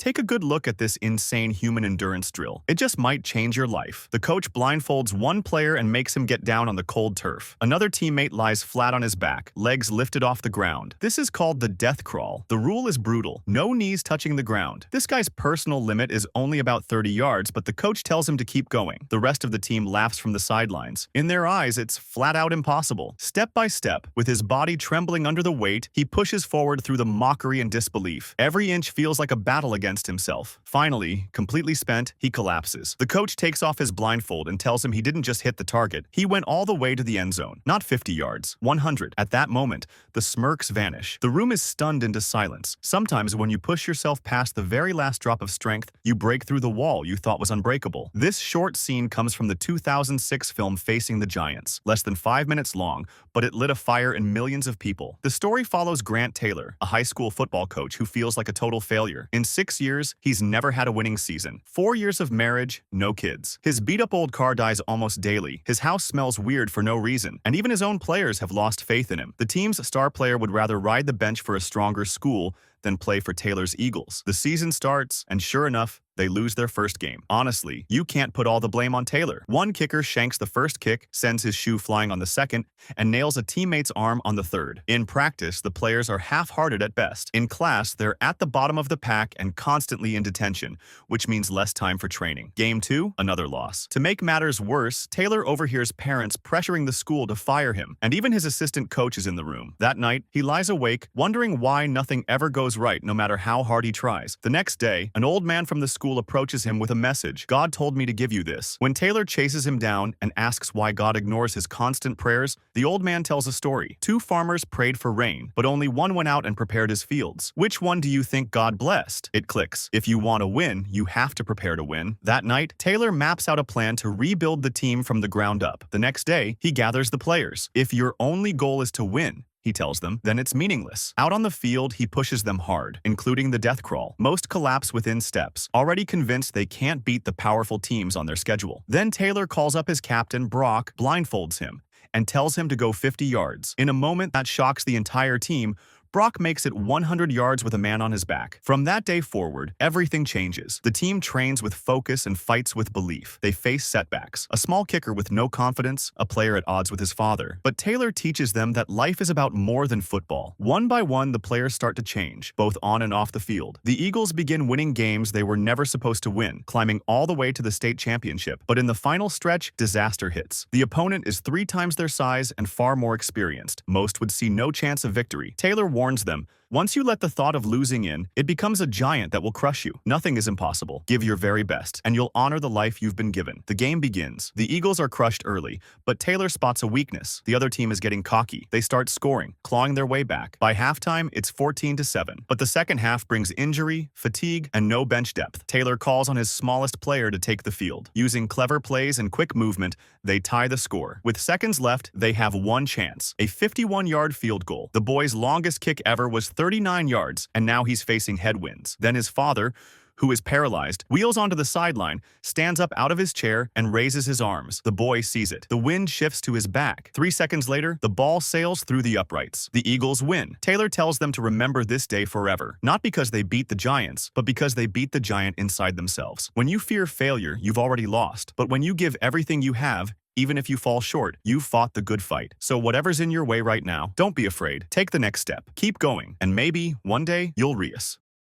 Take a good look at this insane human endurance drill. It just might change your life. The coach blindfolds one player and makes him get down on the cold turf. Another teammate lies flat on his back, legs lifted off the ground. This is called the death crawl. The rule is brutal. No knees touching the ground. This guy's personal limit is only about 30 yards, but the coach tells him to keep going. The rest of the team laughs from the sidelines. In their eyes, it's flat out impossible. Step by step, with his body trembling under the weight, he pushes forward through the mockery and disbelief. Every inch feels like a battle against himself. Finally, completely spent, he collapses. The coach takes off his blindfold and tells him he didn't just hit the target. He went all the way to the end zone. Not 50 yards, 100. At that moment, the smirks vanish. The room is stunned into silence. Sometimes when you push yourself past the very last drop of strength, you break through the wall you thought was unbreakable. This short scene comes from the 2006 film Facing the Giants. Less than 5 minutes long, but it lit a fire in millions of people. The story follows Grant Taylor, a high school football coach who feels like a total failure. In 6 years, he's never had a winning season. 4 years of marriage, no kids. His beat-up old car dies almost daily. His house smells weird for no reason, and even his own players have lost faith in him. The team's star player would rather ride the bench for a stronger school than play for Taylor's Eagles. The season starts, and sure enough, they lose their first game. Honestly, you can't put all the blame on Taylor. One kicker shanks the first kick, sends his shoe flying on the second, and nails a teammate's arm on the third. In practice, the players are half-hearted at best. In class, they're at the bottom of the pack and constantly in detention, which means less time for training. Game 2, another loss. To make matters worse, Taylor overhears parents pressuring the school to fire him, and even his assistant coach is in the room. That night, he lies awake, wondering why nothing ever goes right no matter how hard he tries. The next day, an old man from the school approaches him with a message. God told me to give you this. When Taylor chases him down and asks why God ignores his constant prayers, the old man tells a story. 2 farmers prayed for rain, but only one went out and prepared his fields. Which one do you think God blessed? It clicks. If you want to win, you have to prepare to win. That night, Taylor maps out a plan to rebuild the team from the ground up. The next day, he gathers the players. If your only goal is to win, he tells them, then it's meaningless. Out on the field, he pushes them hard, including the death crawl. Most collapse within steps, already convinced they can't beat the powerful teams on their schedule. Then Taylor calls up his captain, Brock, blindfolds him, and tells him to go 50 yards. In a moment that shocks the entire team, Brock makes it 100 yards with a man on his back. From that day forward, everything changes. The team trains with focus and fights with belief. They face setbacks. A small kicker with no confidence, a player at odds with his father. But Taylor teaches them that life is about more than football. One by one, the players start to change, both on and off the field. The Eagles begin winning games they were never supposed to win, climbing all the way to the state championship. But in the final stretch, disaster hits. The opponent is 3 times their size and far more experienced. Most would see no chance of victory. Taylor warns them, once you let the thought of losing in, it becomes a giant that will crush you. Nothing is impossible. Give your very best, and you'll honor the life you've been given. The game begins. The Eagles are crushed early, but Taylor spots a weakness. The other team is getting cocky. They start scoring, clawing their way back. By halftime, it's 14-7. But the second half brings injury, fatigue, and no bench depth. Taylor calls on his smallest player to take the field. Using clever plays and quick movement, they tie the score. With seconds left, they have one chance, a 51-yard field goal. The boy's longest kick ever was 39 yards, and now he's facing headwinds. Then his father, who is paralyzed, wheels onto the sideline, stands up out of his chair, and raises his arms. The boy sees it. The wind shifts to his back. 3 seconds later, the ball sails through the uprights. The Eagles win. Taylor tells them to remember this day forever, not because they beat the Giants, but because they beat the giant inside themselves. When you fear failure, you've already lost. But when you give everything you have, even if you fall short, you fought the good fight. So whatever's in your way right now, don't be afraid. Take the next step. Keep going, and maybe, one day, you'll reus.